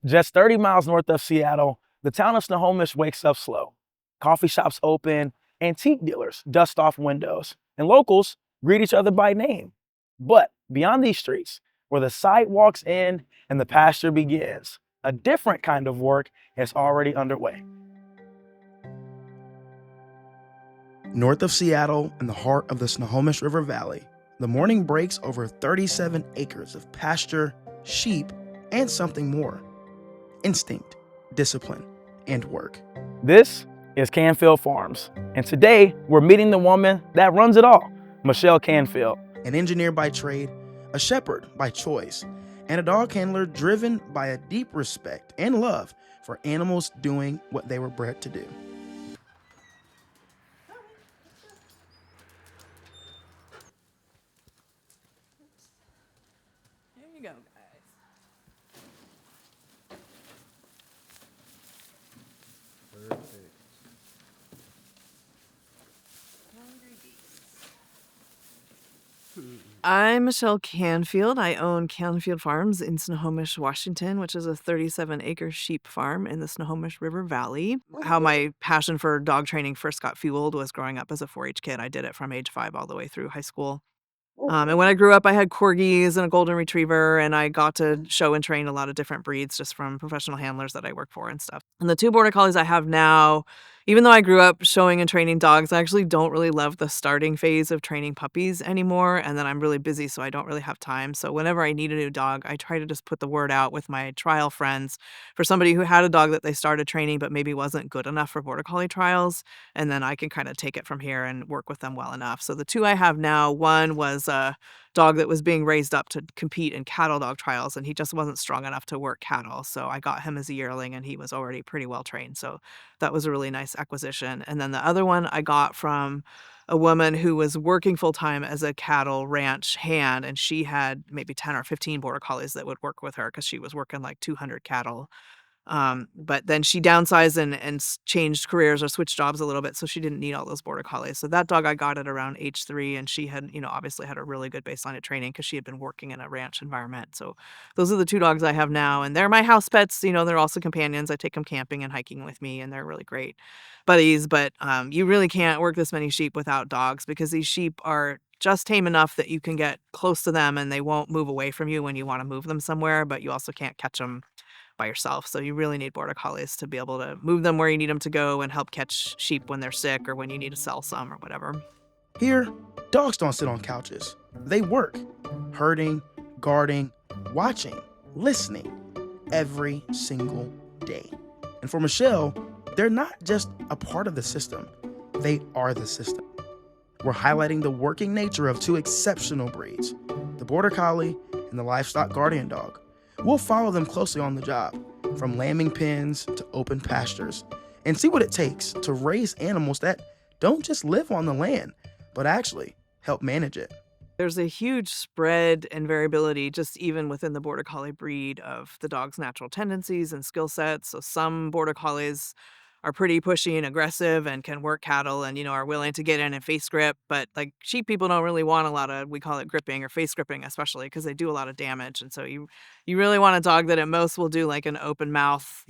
Just 30 miles north of Seattle, the town of Snohomish wakes up slow. Coffee shops open, antique dealers dust off windows, and locals greet each other by name. But beyond these streets, where the sidewalks end and the pasture begins, a different kind of work is already underway. North of Seattle, in the heart of the Snohomish River Valley, the morning breaks over 37 acres of pasture, sheep, and something more: instinct, discipline, and work. This is Canfield Farms, and today we're meeting the woman that runs it all, Michelle Canfield. An engineer by trade, a shepherd by choice, and a dog handler driven by a deep respect and love for animals doing what they were bred to do. There you go, guys. Perfect. I'm Michelle Canfield. I own Canfield Farms in Snohomish, Washington, which is a 37-acre sheep farm in the Snohomish River Valley. How my passion for dog training first got fueled was growing up as a 4-H kid. I did it from age 5 all the way through high school. And when I grew up, I had corgis and a golden retriever, and I got to show and train a lot of different breeds just from professional handlers that I work for and stuff. And the 2 Border Collies I have now, even though I grew up showing and training dogs, I actually don't really love the starting phase of training puppies anymore. And then I'm really busy, so I don't really have time. So whenever I need a new dog, I try to just put the word out with my trial friends for somebody who had a dog that they started training but maybe wasn't good enough for Border Collie trials. And then I can kind of take it from here and work with them well enough. So the 2 I have now, one was a dog that was being raised up to compete in cattle dog trials, and he just wasn't strong enough to work cattle. So I got him as a yearling, and he was already pretty well trained. So that was a really nice acquisition. And then the other one I got from a woman who was working full time as a cattle ranch hand, and she had maybe 10 or 15 Border Collies that would work with her because she was working like 200 cattle. But then she downsized and changed careers or switched jobs a little bit, so she didn't need all those Border Collies. So that dog I got at around age 3, and she had, obviously had a really good baseline of training because she had been working in a ranch environment. So those are the 2 dogs I have now, and they're my house pets. They're also companions. I take them camping and hiking with me, and they're really great buddies. But you really can't work this many sheep without dogs because these sheep are just tame enough that you can get close to them and they won't move away from you when you want to move them somewhere, but you also can't catch them by yourself. So you really need Border Collies to be able to move them where you need them to go and help catch sheep when they're sick or when you need to sell some or whatever. Here, dogs don't sit on couches. They work, herding, guarding, watching, listening, every single day. And for Michelle, they're not just a part of the system, they are the system. We're highlighting the working nature of 2 exceptional breeds, the Border Collie and the Livestock Guardian Dog. We'll follow them closely on the job, from lambing pens to open pastures, and see what it takes to raise animals that don't just live on the land, but actually help manage it. There's a huge spread and variability just even within the Border Collie breed of the dog's natural tendencies and skill sets. So some Border Collies are pretty pushy and aggressive and can work cattle and, are willing to get in and face grip. But like sheep people don't really want a lot of, we call it gripping or face gripping, especially because they do a lot of damage. And so you really want a dog that at most will do like an open mouth,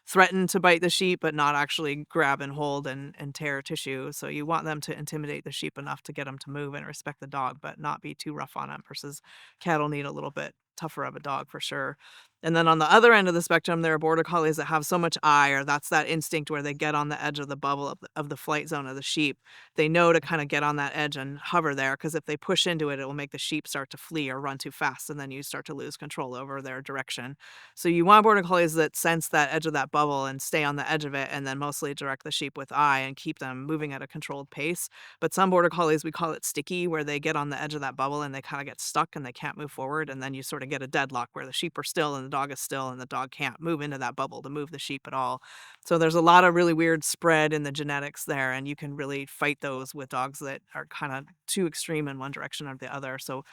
threaten to bite the sheep, but not actually grab and hold and tear tissue. So you want them to intimidate the sheep enough to get them to move and respect the dog, but not be too rough on them versus cattle need a little bit tougher of a dog for sure. And then on the other end of the spectrum, there are Border Collies that have so much eye, or that's that instinct where they get on the edge of the bubble of the flight zone of the sheep. They know to kind of get on that edge and hover there, because if they push into it, it will make the sheep start to flee or run too fast, and then you start to lose control over their direction. So you want Border Collies that sense that edge of that bubble and stay on the edge of it, and then mostly direct the sheep with eye and keep them moving at a controlled pace. But some Border Collies, we call it sticky, where they get on the edge of that bubble and they kind of get stuck and they can't move forward, and then you sort of get a deadlock where the sheep are still and the dog is still, and the dog can't move into that bubble to move the sheep at all. So there's a lot of really weird spread in the genetics there, and you can really fight those with dogs that are kind of too extreme in one direction or the other. So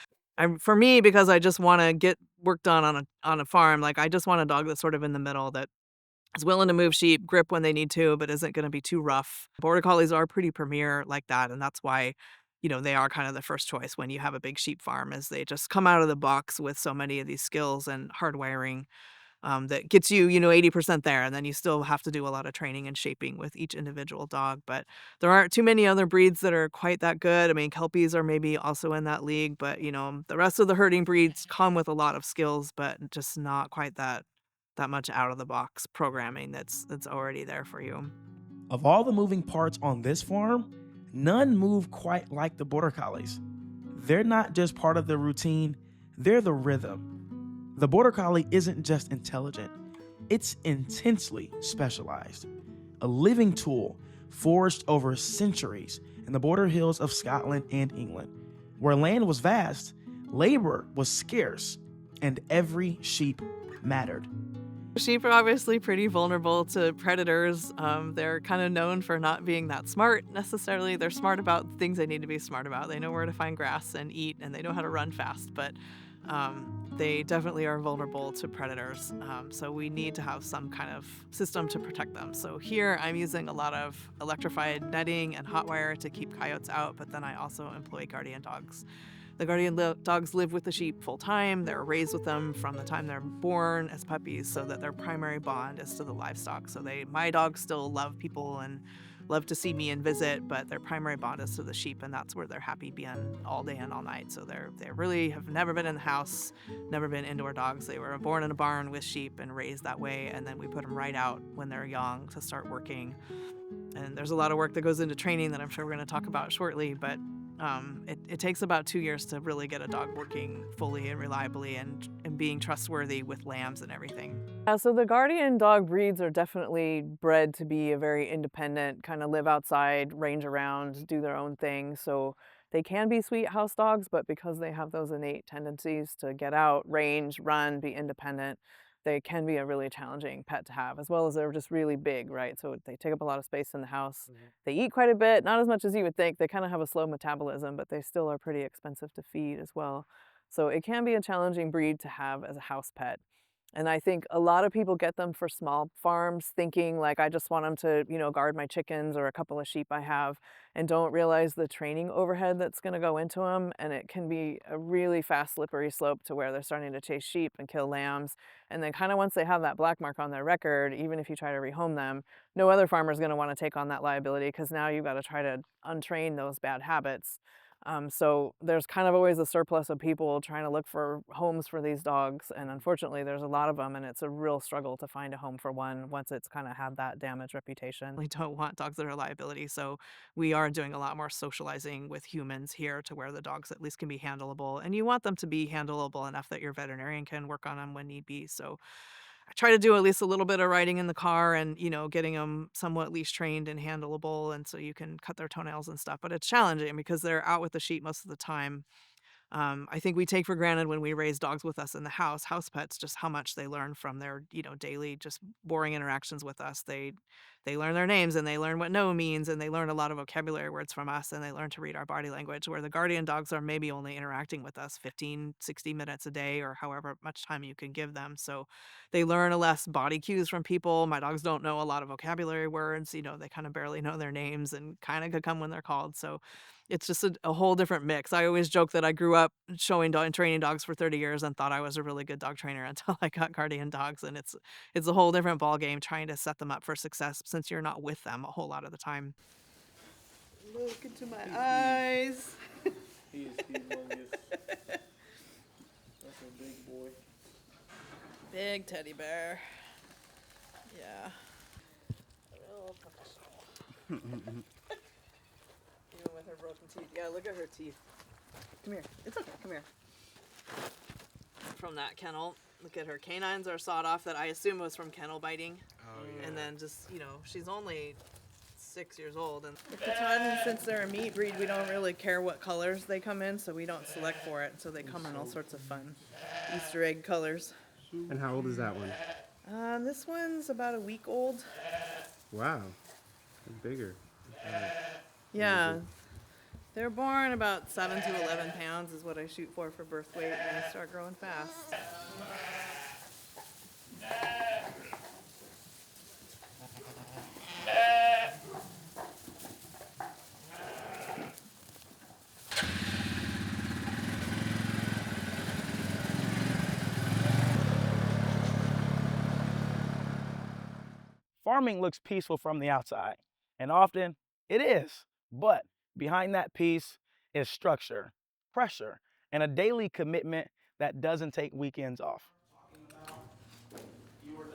for me, because I just want to get work done on a farm, like I just want a dog that's sort of in the middle, that is willing to move sheep, grip when they need to, but isn't going to be too rough. Border Collies are pretty premier like that, and that's why they are kind of the first choice when you have a big sheep farm, is they just come out of the box with so many of these skills and hardwiring that gets you, 80% there. And then you still have to do a lot of training and shaping with each individual dog. But there aren't too many other breeds that are quite that good. I mean, Kelpies are maybe also in that league, but the rest of the herding breeds come with a lot of skills, but just not quite that much out of the box programming that's already there for you. Of all the moving parts on this farm, none move quite like the Border Collies. They're not just part of the routine, they're the rhythm. The Border Collie isn't just intelligent, it's intensely specialized. A living tool forged over centuries in the border hills of Scotland and England, where land was vast, labor was scarce, and every sheep mattered. Sheep are obviously pretty vulnerable to predators. They're kind of known for not being that smart necessarily. They're smart about things they need to be smart about. They know where to find grass and eat, and they know how to run fast, but they definitely are vulnerable to predators. So we need to have some kind of system to protect them. So here I'm using a lot of electrified netting and hot wire to keep coyotes out, but then I also employ guardian dogs. The guardian dogs live with the sheep full time. They're raised with them from the time they're born as puppies, so that their primary bond is to the livestock. So my dogs still love people and love to see me and visit, but their primary bond is to the sheep, and that's where they're happy being all day and all night. So they really have never been in the house, never been indoor dogs. They were born in a barn with sheep and raised that way, and then we put them right out when they're young to start working. And there's a lot of work that goes into training that I'm sure we're going to talk about shortly, but it takes about 2 years to really get a dog working fully and reliably and being trustworthy with lambs and everything. So the guardian dog breeds are definitely bred to be a very independent, kind of live outside, range around, do their own thing. So they can be sweet house dogs, but because they have those innate tendencies to get out, range, run, be independent, they can be a really challenging pet to have, as well as they're just really big, right? So they take up a lot of space in the house. Mm-hmm. They eat quite a bit, not as much as you would think. They kind of have a slow metabolism, but they still are pretty expensive to feed as well. So it can be a challenging breed to have as a house pet. And I think a lot of people get them for small farms thinking like, I just want them to, guard my chickens or a couple of sheep I have, and don't realize the training overhead that's going to go into them. And it can be a really fast, slippery slope to where they're starting to chase sheep and kill lambs. And then kind of once they have that black mark on their record, even if you try to rehome them, no other farmer is going to want to take on that liability, because now you've got to try to untrain those bad habits. So there's kind of always a surplus of people trying to look for homes for these dogs, and unfortunately there's a lot of them, and it's a real struggle to find a home for one once it's kind of had that damaged reputation. We don't want dogs that are a liability, so we are doing a lot more socializing with humans here to where the dogs at least can be handleable, and you want them to be handleable enough that your veterinarian can work on them when need be. So I try to do at least a little bit of riding in the car and, getting them somewhat leash trained and handleable, and so you can cut their toenails and stuff. But it's challenging because they're out with the sheep most of the time. I think we take for granted when we raise dogs with us in the house pets, just how much they learn from their, daily just boring interactions with us. They learn their names, and they learn what no means, and they learn a lot of vocabulary words from us, and they learn to read our body language, where the guardian dogs are maybe only interacting with us 15, 60 minutes a day, or however much time you can give them. So they learn less body cues from people. My dogs don't know a lot of vocabulary words. They kind of barely know their names and kind of could come when they're called. So it's just a whole different mix. I always joke that I grew up showing and training dogs for 30 years and thought I was a really good dog trainer until I got guardian dogs. And it's a whole different ball game trying to set them up for success since you're not with them a whole lot of the time. Look into my eyes. He's humongous. That's a big boy. Big teddy bear. Yeah. Real professional. Even with her broken teeth. Yeah, look at her teeth. Come here. It's okay. Come here. From that kennel. Look at her canines are sawed off, that I assume was from kennel biting. Oh, yeah. And then just, she's only 6 years old. And since they're a meat breed, we don't really care what colors they come in, so we don't select for it. So they come in all sorts of fun Easter egg colors. And how old is that one? This one's about a week old. Wow. They're bigger. Yeah. They're born about 7 to 11 pounds is what I shoot for birth weight, and they start growing fast. Farming looks peaceful from the outside, and often it is, but behind that peace is structure, pressure, and a daily commitment that doesn't take weekends off.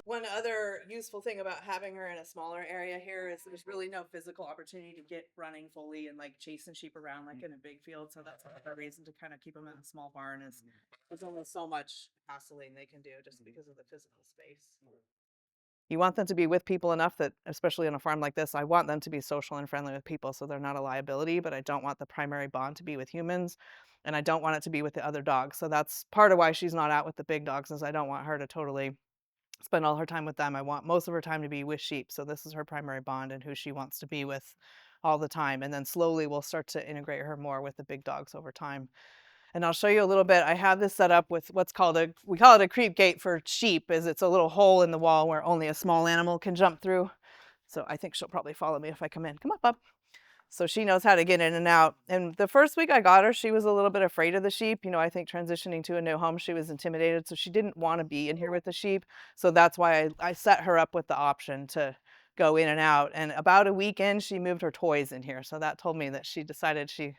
One other useful thing about having her in a smaller area here is there's really no physical opportunity to get running fully and like chasing sheep around like in a big field. So that's another reason to kind of keep them in a small barn is there's only so much hassling they can do just because of the physical space. You want them to be with people enough that, especially on a farm like this, I want them to be social and friendly with people so they're not a liability, but I don't want the primary bond to be with humans, and I don't want it to be with the other dogs. So that's part of why she's not out with the big dogs, is I don't want her to totally spend all her time with them. I want most of her time to be with sheep. So this is her primary bond and who she wants to be with all the time. And then slowly we'll start to integrate her more with the big dogs over time. And I'll show you a little bit. I have this set up with what's called we call it a creep gate for sheep, is it's a little hole in the wall where only a small animal can jump through. So I think she'll probably follow me if I come in. Come up, up. So she knows how to get in and out. And the first week I got her, she was a little bit afraid of the sheep. You know, I think transitioning to a new home, she was intimidated. So she didn't want to be in here with the sheep. So that's why I set her up with the option to go in and out. And about a week in, she moved her toys in here. So that told me that she decided she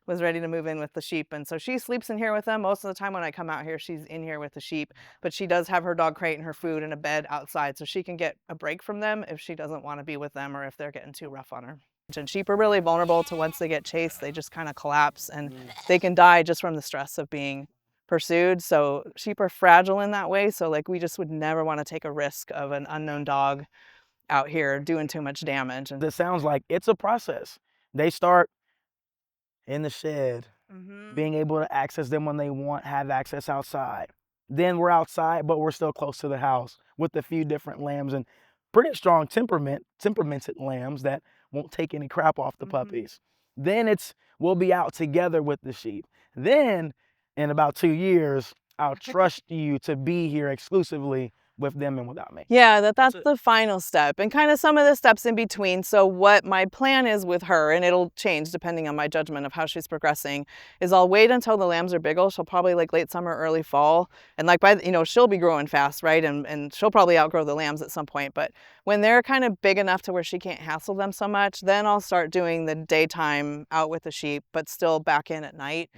was ready to move in with the sheep. And so she sleeps in here with them. Most of the time when I come out here, she's in here with the sheep, but she does have her dog crate and her food and a bed outside. So she can get a break from them if she doesn't want to be with them or if they're getting too rough on her. And sheep are really vulnerable to, once they get chased, they just kind of collapse and they can die just from the stress of being pursued. So sheep are fragile in that way. So like we just would never want to take a risk of an unknown dog out here doing too much damage. And It sounds like it's a process. They start in the shed, being able to access them when they want, have access outside. Then we're outside, but we're still close to the house with a few different lambs and pretty strong temperamented lambs that won't take any crap off the puppies. Then we'll be out together with the sheep. Then in about 2 years, I'll trust you to be here exclusively with them and without me. Yeah, that's the final step, and kind of some of the steps in between. So what my plan is with her, and it'll change depending on my judgment of how she's progressing, is I'll wait until the lambs are bigger. She'll probably like late summer, early fall. And like she'll be growing fast, right? And she'll probably outgrow the lambs at some point. But when they're kind of big enough to where she can't hassle them so much, then I'll start doing the daytime out with the sheep, but still back in at night.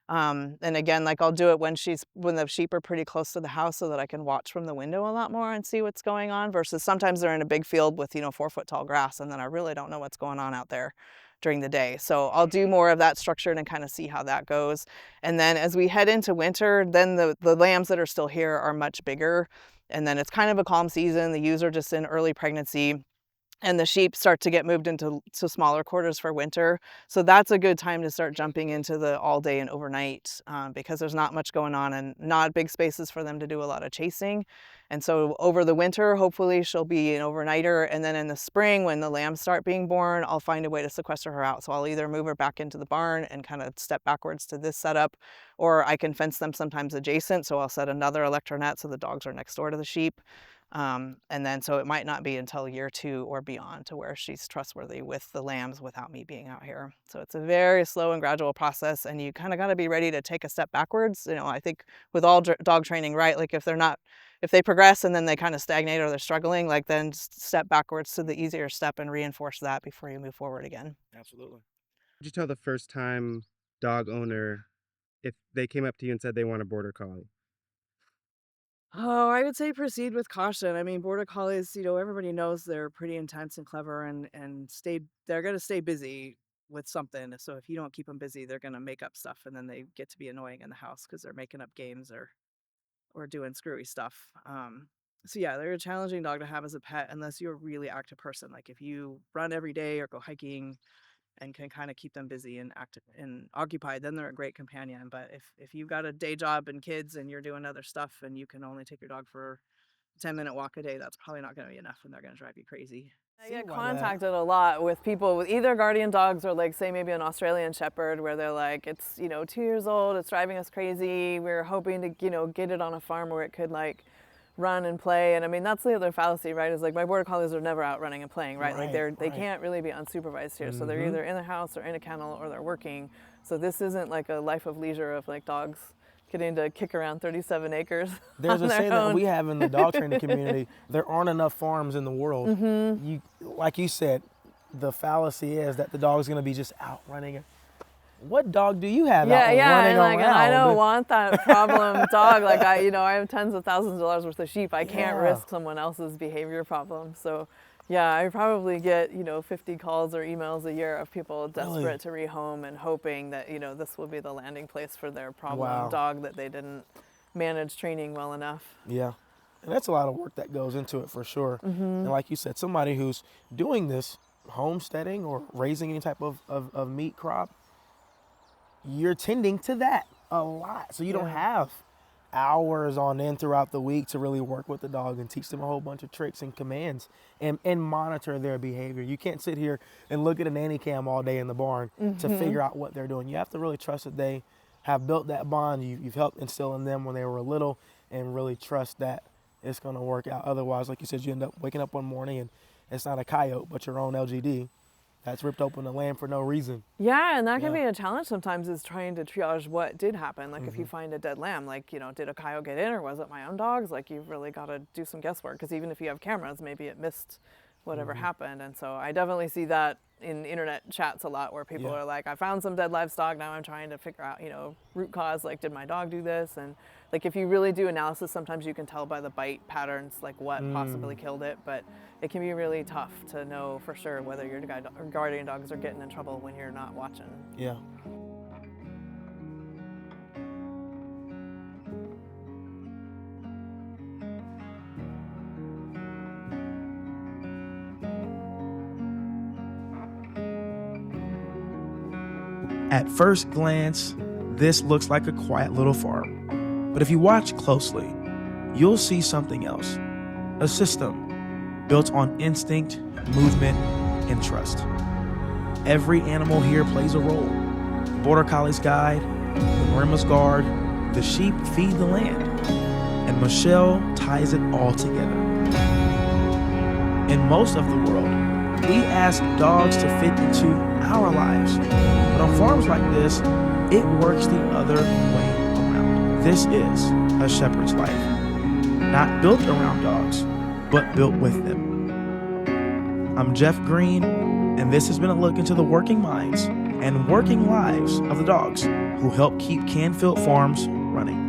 And again, like I'll do it when the sheep are pretty close to the house so that I can watch from the window a lot more and see what's going on, versus sometimes they're in a big field with 4-foot tall grass and then I really don't know what's going on out there during the day. So I'll do more of that structured and kind of see how that goes. And then as we head into winter, then the lambs that are still here are much bigger. And then it's kind of a calm season. The ewes are just in early pregnancy. And the sheep start to get moved into smaller quarters for winter. So that's a good time to start jumping into the all day and overnight because there's not much going on and not big spaces for them to do a lot of chasing. And so over the winter, hopefully she'll be an overnighter. And then in the spring, when the lambs start being born, I'll find a way to sequester her out. So I'll either move her back into the barn and kind of step backwards to this setup, or I can fence them sometimes adjacent. So I'll set another electronet so the dogs are next door to the sheep. And then so it might not be until year 2 or beyond to where she's trustworthy with the lambs without me being out here. So it's a very slow and gradual process, and you kind of got to be ready to take a step backwards. I think with all dog training, right? Like if they progress and then they kind of stagnate or they're struggling, like then step backwards to the easier step and reinforce that before you move forward again. Absolutely. Would you tell the first time dog owner if they came up to you and said they want a Border Collie? Oh, I would say proceed with caution. I mean, Border Collies, everybody knows they're pretty intense and clever and they're going to stay busy with something. So if you don't keep them busy, they're going to make up stuff and then they get to be annoying in the house because they're making up games or doing screwy stuff. So yeah, they're a challenging dog to have as a pet unless you're a really active person. Like if you run every day or go hiking and can kind of keep them busy and active and occupied, then they're a great companion. But if you've got a day job and kids and you're doing other stuff and you can only take your dog for a 10-minute walk a day, that's probably not going to be enough and they're going to drive you crazy. I get contacted a lot with people with either guardian dogs or like say maybe an Australian Shepherd where they're like, it's 2 years old, it's driving us crazy, we're hoping to get it on a farm where it could like run and play. And I mean, that's the other fallacy, right? Is like my Border Collies are never out running and playing, right? Like they can't really be unsupervised here. So they're either in the house or in a kennel or they're working. So this isn't like a life of leisure of like dogs getting to kick around 37 acres. There's on a their saying that own. we have in the dog training community, there aren't enough farms in the world. Mm-hmm. Like you said, the fallacy is that the dog's gonna be just out running. What dog do you have out running and like, around? and I don't want that problem dog. Like I have tens of thousands of dollars worth of sheep. I can't Yeah. risk someone else's behavior problem. So, yeah, I probably get 50 calls or emails a year of people desperate to rehome and hoping that this will be the landing place for their problem dog that they didn't manage training well enough. Yeah, and that's a lot of work that goes into it for sure. And like you said, somebody who's doing this homesteading or raising any type of meat crop, you're tending to that a lot. So you don't have hours on end throughout the week to really work with the dog and teach them a whole bunch of tricks and commands and monitor their behavior. You can't sit here and look at a nanny cam all day in the barn to figure out what they're doing. You have to really trust that they have built that bond. You've helped instill in them when they were little and really trust that it's going to work out. Otherwise, like you said, you end up waking up one morning and it's not a coyote, but your own LGD that's ripped open the land for no reason. Yeah, and that can be a challenge sometimes, is trying to triage what did happen. Like if you find a dead lamb, like, did a coyote get in or was it my own dogs? Like you've really got to do some guesswork, because even if you have cameras, maybe it missed whatever happened. And so I definitely see that in internet chats a lot, where people are like, I found some dead livestock, now I'm trying to figure out, root cause, like did my dog do this? And like if you really do analysis, sometimes you can tell by the bite patterns like what possibly killed it, but it can be really tough to know for sure whether your guardian dogs are getting in trouble when you're not watching. Yeah. At first glance, this looks like a quiet little farm. But if you watch closely, you'll see something else. A system built on instinct, movement, and trust. Every animal here plays a role. The Border Collie's guide, the Maremma's guard, the sheep feed the land, and Michelle ties it all together. In most of the world, we ask dogs to fit into our lives. But on farms like this, it works the other way around. This is a shepherd's life. Not built around dogs, but built with them. I'm Jeff Green, and this has been a look into the working minds and working lives of the dogs who help keep Canfield Farms running.